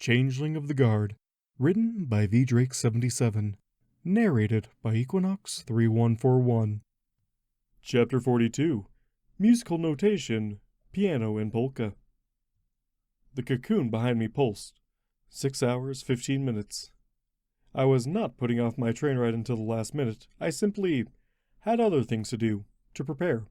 Changeling of the Guard, written by V. Drake 77, narrated by Equinox 3141. Chapter 42, Musical Notation, Piano and Polka. The cocoon behind me pulsed. 6 hours, 15 minutes. I was not putting off my train ride until the last minute. I simply had other things to do, to prepare.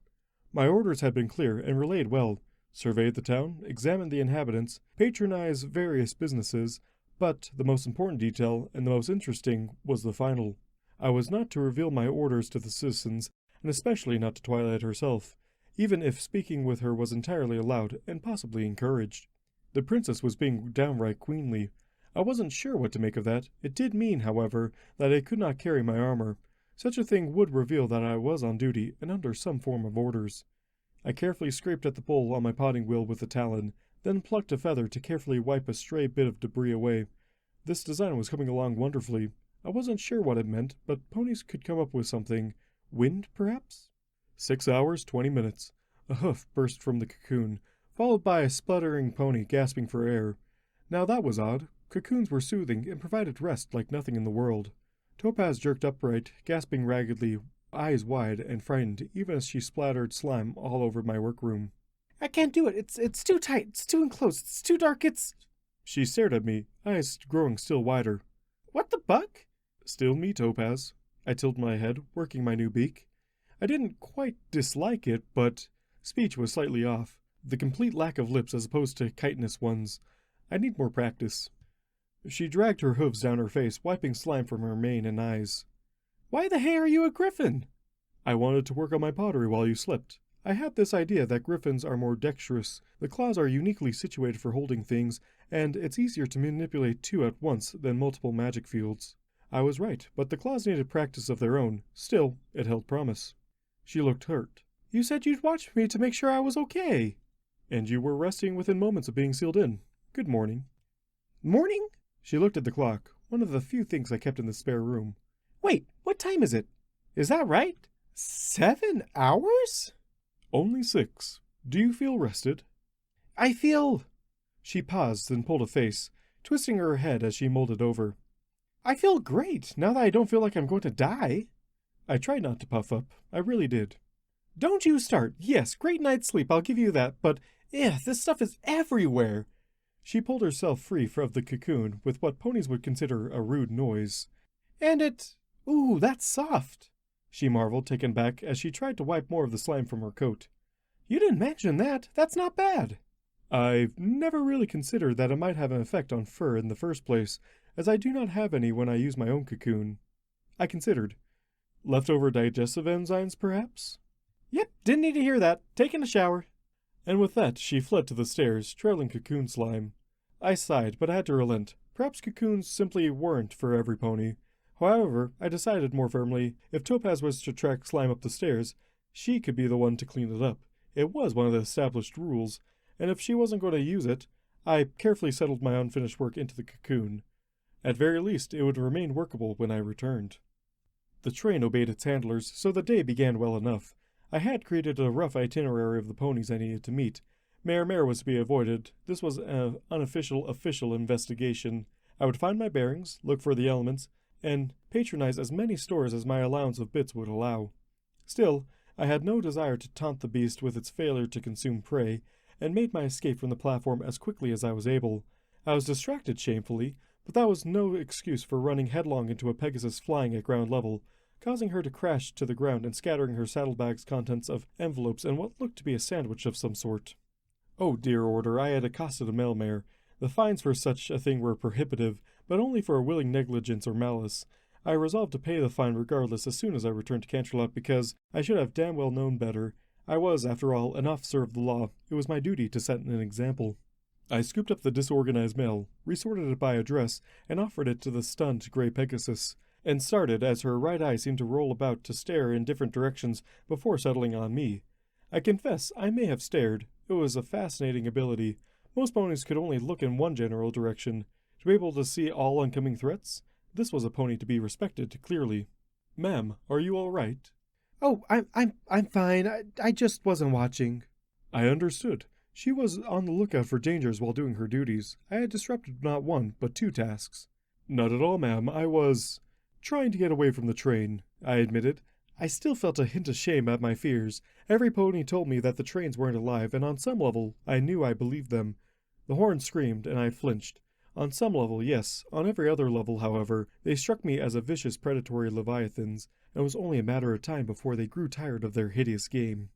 My orders had been clear and relayed well. Surveyed the town, examined the inhabitants, patronized various businesses, but the most important detail, and the most interesting, was the final. I was not to reveal my orders to the citizens, and especially not to Twilight herself, even if speaking with her was entirely allowed and possibly encouraged. The princess was being downright queenly. I wasn't sure what to make of that. It did mean, however, that I could not carry my armor. Such a thing would reveal that I was on duty and under some form of orders. I carefully scraped at the pole on my potting wheel with a talon, then plucked a feather to carefully wipe a stray bit of debris away. This design was coming along wonderfully. I wasn't sure what it meant, but ponies could come up with something. Wind, perhaps? 6 hours, 20 minutes. A hoof burst from the cocoon, followed by a spluttering pony gasping for air. Now that was odd. Cocoons were soothing and provided rest like nothing in the world. Topaz jerked upright, gasping raggedly, eyes wide and frightened, even as she splattered slime all over my workroom. I can't do it. It's too tight. It's too enclosed. It's too dark. She stared at me, eyes growing still wider. What the buck? Still me, Topaz. I tilted my head, working my new beak. I didn't quite dislike it, but speech was slightly off. The complete lack of lips as opposed to chitinous ones. I need more practice. She dragged her hooves down her face, wiping slime from her mane and eyes. Why the hey are you a griffin? I wanted to work on my pottery while you slept. I had this idea that griffins are more dexterous. The claws are uniquely situated for holding things, and it's easier to manipulate two at once than multiple magic fields. I was right, but the claws needed practice of their own. Still, it held promise. She looked hurt. You said you'd watch me to make sure I was okay. And you were resting within moments of being sealed in. Good morning. Morning? She looked at the clock, one of the few things I kept in the spare room. Wait, what time is it? Is that right? 7 hours? Only 6. Do you feel rested? I feel... She paused, then pulled a face, twisting her head as she molded over. I feel great, now that I don't feel like I'm going to die. I tried not to puff up. I really did. Don't you start. Yes, great night's sleep, I'll give you that, but, this stuff is everywhere. She pulled herself free from the cocoon with what ponies would consider a rude noise. And it... Ooh, that's soft. She marveled, taken back, as she tried to wipe more of the slime from her coat. You didn't mention that. That's not bad. I've never really considered that it might have an effect on fur in the first place, as I do not have any when I use my own cocoon. I considered. Leftover digestive enzymes, perhaps? Yep, didn't need to hear that. Taking a shower. And with that, she fled to the stairs, trailing cocoon slime. I sighed, but I had to relent. Perhaps cocoons simply weren't for every pony. However, I decided more firmly, if Topaz was to track slime up the stairs, she could be the one to clean it up. It was one of the established rules, and if she wasn't going to use it, I carefully settled my unfinished work into the cocoon. At very least, it would remain workable when I returned. The train obeyed its handlers, so the day began well enough. I had created a rough itinerary of the ponies I needed to meet. Mare was to be avoided. This was an unofficial official investigation. I would find my bearings, look for the elements, and patronize as many stores as my allowance of bits would allow. Still, I had no desire to taunt the beast with its failure to consume prey, and made my escape from the platform as quickly as I was able. I was distracted shamefully, but that was no excuse for running headlong into a Pegasus flying at ground level, causing her to crash to the ground and scattering her saddlebag's contents of envelopes and what looked to be a sandwich of some sort. Oh dear order, I had accosted a mail mare. The fines for such a thing were prohibitive, but only for a willing negligence or malice. I resolved to pay the fine regardless as soon as I returned to Canterlot because I should have damn well known better. I was, after all, an officer of the law. It was my duty to set an example. I scooped up the disorganized mail, resorted it by address, and offered it to the stunned gray Pegasus, and started as her right eye seemed to roll about to stare in different directions before settling on me. I confess I may have stared. It was a fascinating ability. Most ponies could only look in one general direction. To be able to see all oncoming threats, this was a pony to be respected, clearly. Ma'am, are you all right? Oh, I'm fine. I just wasn't watching. I understood. She was on the lookout for dangers while doing her duties. I had disrupted not one, but 2 tasks. Not at all, ma'am. I was trying to get away from the train, I admitted. I still felt a hint of shame at my fears. Every pony told me that the trains weren't alive, and on some level, I knew I believed them. The horn screamed, and I flinched. On some level, yes. On every other level, however, they struck me as a vicious predatory leviathans, and it was only a matter of time before they grew tired of their hideous game.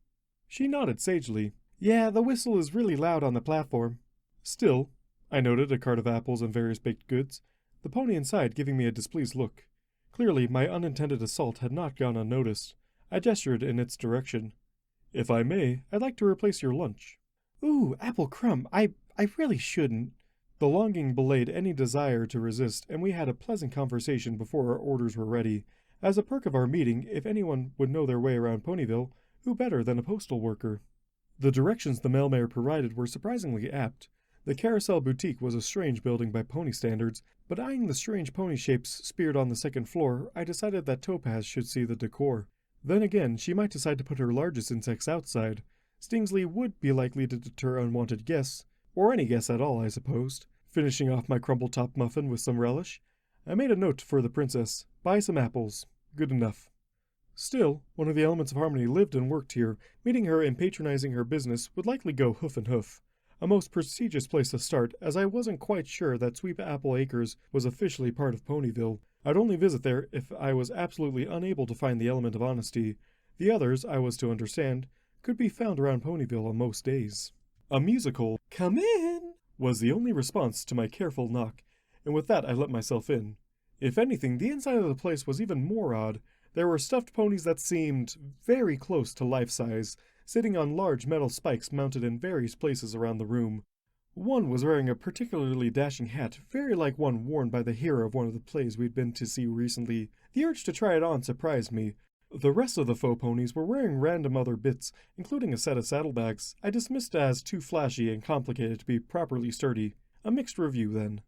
She nodded sagely. Yeah, the whistle is really loud on the platform. Still, I noted a cart of apples and various baked goods, the pony inside giving me a displeased look. Clearly, my unintended assault had not gone unnoticed. I gestured in its direction. If I may, I'd like to replace your lunch. Ooh, apple crumb, I really shouldn't. The longing belayed any desire to resist, and we had a pleasant conversation before our orders were ready. As a perk of our meeting, if anyone would know their way around Ponyville, who better than a postal worker? The directions the mailman provided were surprisingly apt. The Carousel Boutique was a strange building by pony standards, but eyeing the strange pony shapes speared on the 2nd floor, I decided that Topaz should see the decor. Then again, she might decide to put her largest insects outside. Stingsley would be likely to deter unwanted guests, or any guests at all, I supposed. Finishing off my crumble-top muffin with some relish, I made a note for the princess. Buy some apples. Good enough. Still, one of the elements of harmony lived and worked here. Meeting her and patronizing her business would likely go hoof and hoof. A most prestigious place to start, as I wasn't quite sure that Sweep Apple Acres was officially part of Ponyville. I'd only visit there if I was absolutely unable to find the element of honesty. The others, I was to understand, could be found around Ponyville on most days. A musical, "Come in," was the only response to my careful knock, and with that I let myself in. If anything, the inside of the place was even more odd. There were stuffed ponies that seemed very close to life-size, sitting on large metal spikes mounted in various places around the room. One was wearing a particularly dashing hat, very like one worn by the hero of one of the plays we'd been to see recently. The urge to try it on surprised me. The rest of the faux ponies were wearing random other bits, including a set of saddlebags I dismissed as too flashy and complicated to be properly sturdy. A mixed review, then.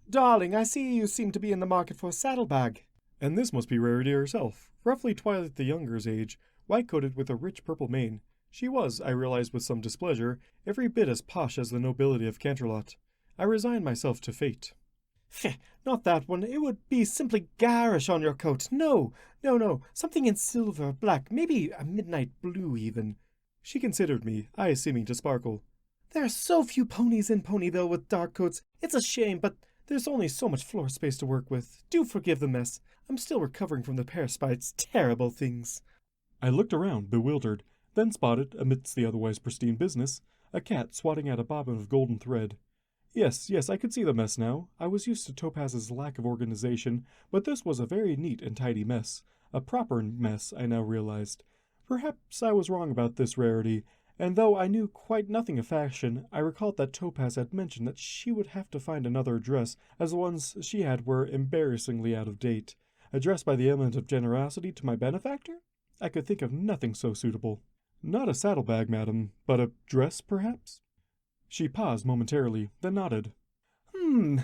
Darling, I see you seem to be in the market for a saddlebag. And this must be Rarity herself, roughly Twilight the Younger's age, white-coated with a rich purple mane. She was, I realized with some displeasure, every bit as posh as the nobility of Canterlot. I resigned myself to fate. Pheh, not that one. It would be simply garish on your coat. No, something in silver, black, maybe a midnight blue even. She considered me, eyes seeming to sparkle. There are so few ponies in Ponyville with dark coats. It's a shame, but there's only so much floor space to work with. Do forgive the mess. I'm still recovering from the pear spites. Terrible things. I looked around, bewildered, then spotted, amidst the otherwise pristine business, a cat swatting at a bobbin of golden thread. Yes, I could see the mess now. I was used to Topaz's lack of organization, but this was a very neat and tidy mess. A proper mess, I now realized. Perhaps I was wrong about this Rarity, and though I knew quite nothing of fashion, I recalled that Topaz had mentioned that she would have to find another dress, as the ones she had were embarrassingly out of date. A dress by the element of generosity to my benefactor? I could think of nothing so suitable. Not a saddlebag, madam, but a dress, perhaps? She paused momentarily, then nodded.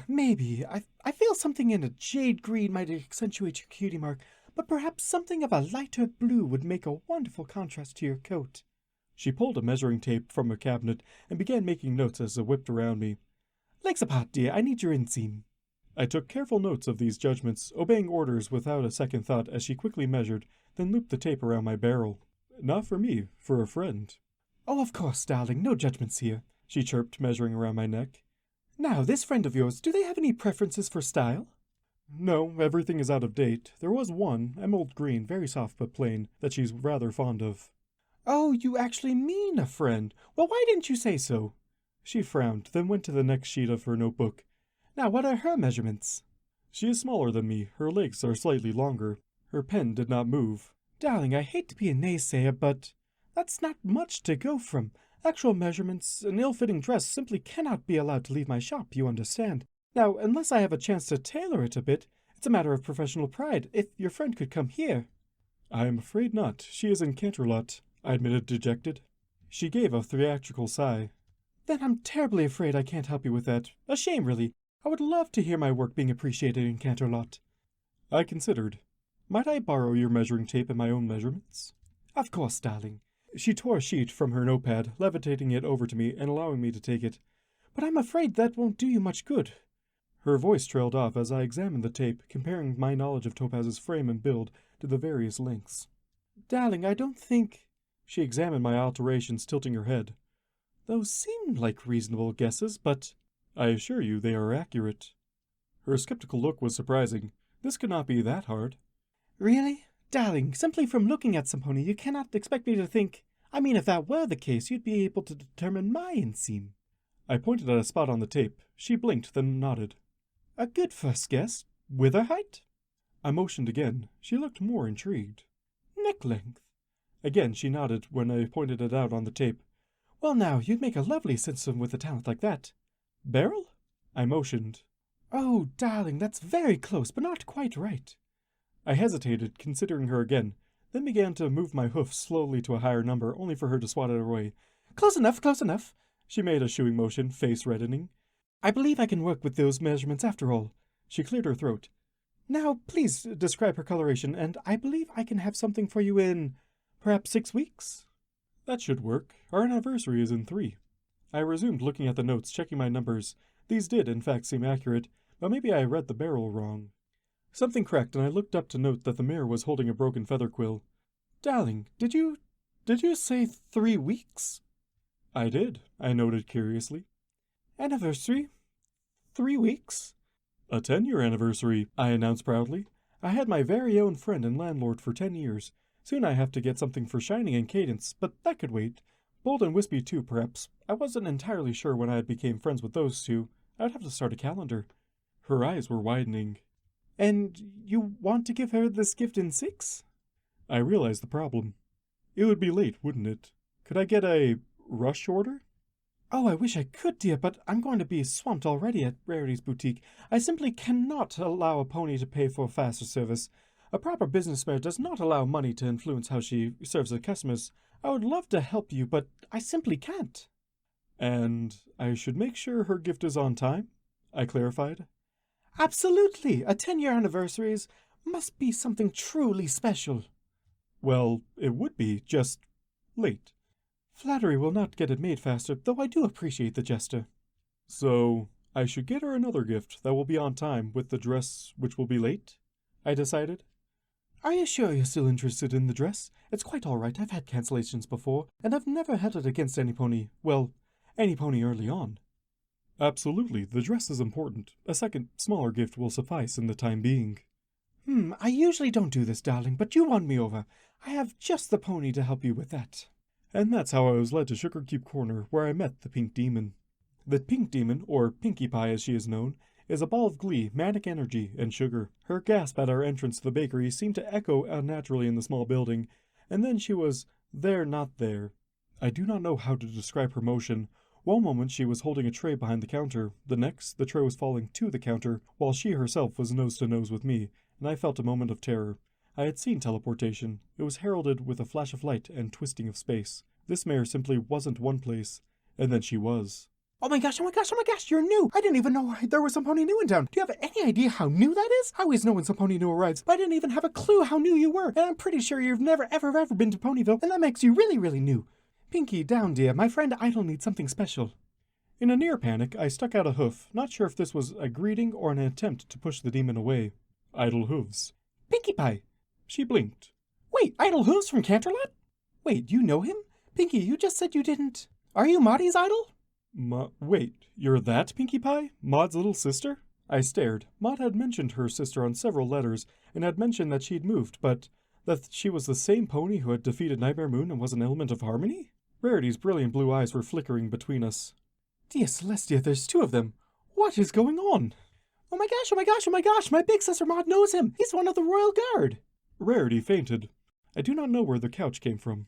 Maybe. I feel something in a jade green might accentuate your cutie mark, but perhaps something of a lighter blue would make a wonderful contrast to your coat. She pulled a measuring tape from a cabinet and began making notes as it whipped around me. Legs apart, dear. I need your inseam. I took careful notes of these judgments, obeying orders without a second thought as she quickly measured, then looped the tape around my barrel. Not for me, for a friend. Oh, of course, darling. No judgments here, she chirped, measuring around my neck. Now, this friend of yours, do they have any preferences for style? No, everything is out of date. There was one, emerald green, very soft but plain, that she's rather fond of. Oh, you actually mean a friend. Well, why didn't you say so? She frowned, then went to the next sheet of her notebook. Now, what are her measurements? She is smaller than me. Her legs are slightly longer. Her pen did not move. Darling, I hate to be a naysayer, but that's not much to go from. Actual measurements, an ill-fitting dress simply cannot be allowed to leave my shop, you understand. Now, unless I have a chance to tailor it a bit, it's a matter of professional pride. If your friend could come here. I am afraid not. She is in Canterlot, I admitted, dejected. She gave a theatrical sigh. Then I'm terribly afraid I can't help you with that. A shame, really. I would love to hear my work being appreciated in Canterlot. I considered. Might I borrow your measuring tape and my own measurements? Of course, darling. She tore a sheet from her notepad, levitating it over to me and allowing me to take it. But I'm afraid that won't do you much good. Her voice trailed off as I examined the tape, comparing my knowledge of Topaz's frame and build to the various links. Darling, I don't think... She examined my alterations, tilting her head. Those seem like reasonable guesses, but... I assure you they are accurate. Her skeptical look was surprising. This could not be that hard. Really? Darling, simply from looking at Samponi, you cannot expect me to think... I mean, if that were the case, you'd be able to determine my inseam. I pointed at a spot on the tape. She blinked, then nodded. A good first guess. Wither height? I motioned again. She looked more intrigued. Neck length? Again she nodded when I pointed it out on the tape. Well now, you'd make a lovely citizen with a talent like that. Barrel? I motioned. Oh, darling, that's very close, but not quite right. I hesitated, considering her again, then began to move my hoof slowly to a higher number, only for her to swat it away. Close enough, close enough. She made a shooing motion, face reddening. I believe I can work with those measurements after all. She cleared her throat. Now, please describe her coloration, and I believe I can have something for you in, perhaps 6 weeks? That should work. Our anniversary is in 3. I resumed looking at the notes, checking my numbers. These did, in fact, seem accurate, but maybe I read the barrel wrong. Something cracked, and I looked up to note that the mare was holding a broken feather quill. Darling, did you say 3 weeks? I did, I noted curiously. Anniversary? 3 weeks? A 10-year anniversary, I announced proudly. I had my very own friend and landlord for 10 years. Soon I have to get something for Shining and Cadence, but that could wait. Bold and Wispy too, perhaps. I wasn't entirely sure when I became friends with those two. I'd have to start a calendar. Her eyes were widening. And you want to give her this gift in 6? I realized the problem. It would be late, wouldn't it? Could I get a rush order? Oh, I wish I could, dear, but I'm going to be swamped already at Rarity's boutique. I simply cannot allow a pony to pay for faster service. A proper business mare does not allow money to influence how she serves her customers. I would love to help you, but I simply can't. And I should make sure her gift is on time? I clarified. Absolutely. A 10-year anniversaries must be something truly special. Well, it would be, just late. Flattery will not get it made faster, though I do appreciate the gesture. So, I should get her another gift that will be on time with the dress which will be late? I decided. Are you sure you're still interested in the dress? It's quite all right. I've had cancellations before, and I've never had it against any pony. Well, any pony early on. Absolutely. The dress is important. A second, smaller gift will suffice in the time being. I usually don't do this, darling, but you won me over. I have just the pony to help you with that. And that's how I was led to Sugarcube Corner, where I met the Pink Demon. The Pink Demon, or Pinkie Pie as she is known, is a ball of glee, manic energy, and sugar. Her gasp at our entrance to the bakery seemed to echo unnaturally in the small building, and then she was there not there. I do not know how to describe her motion. One moment she was holding a tray behind the counter, the next the tray was falling to the counter, while she herself was nose to nose with me, and I felt a moment of terror. I had seen teleportation. It was heralded with a flash of light and twisting of space. This mare simply wasn't one place, and then she was. Oh my gosh, you're new! I didn't even know there was some pony new in town. Do you have any idea how new that is? I always know when some pony new arrives, but I didn't even have a clue how new you were, and I'm pretty sure you've never ever been to Ponyville, and that makes you really, really new. Pinkie, down, dear. My friend Idle needs something special. In a near panic, I stuck out a hoof, not sure if this was a greeting or an attempt to push the demon away. Idle hooves. Pinkie Pie! She blinked. Wait, Idle Hooves from Canterlot? Wait, you know him? Pinkie, you just said you didn't. Are you Maudie's idol? Wait, you're that Pinkie Pie? Maud's little sister? I stared. Maud had mentioned her sister on several letters, and had mentioned that she'd moved, but that she was the same pony who had defeated Nightmare Moon and was an element of harmony? Rarity's brilliant blue eyes were flickering between us. Dear Celestia, there's 2 of them. What is going on? Oh my gosh, my big sister Maud knows him. He's one of the Royal Guard. Rarity fainted. I do not know where the couch came from.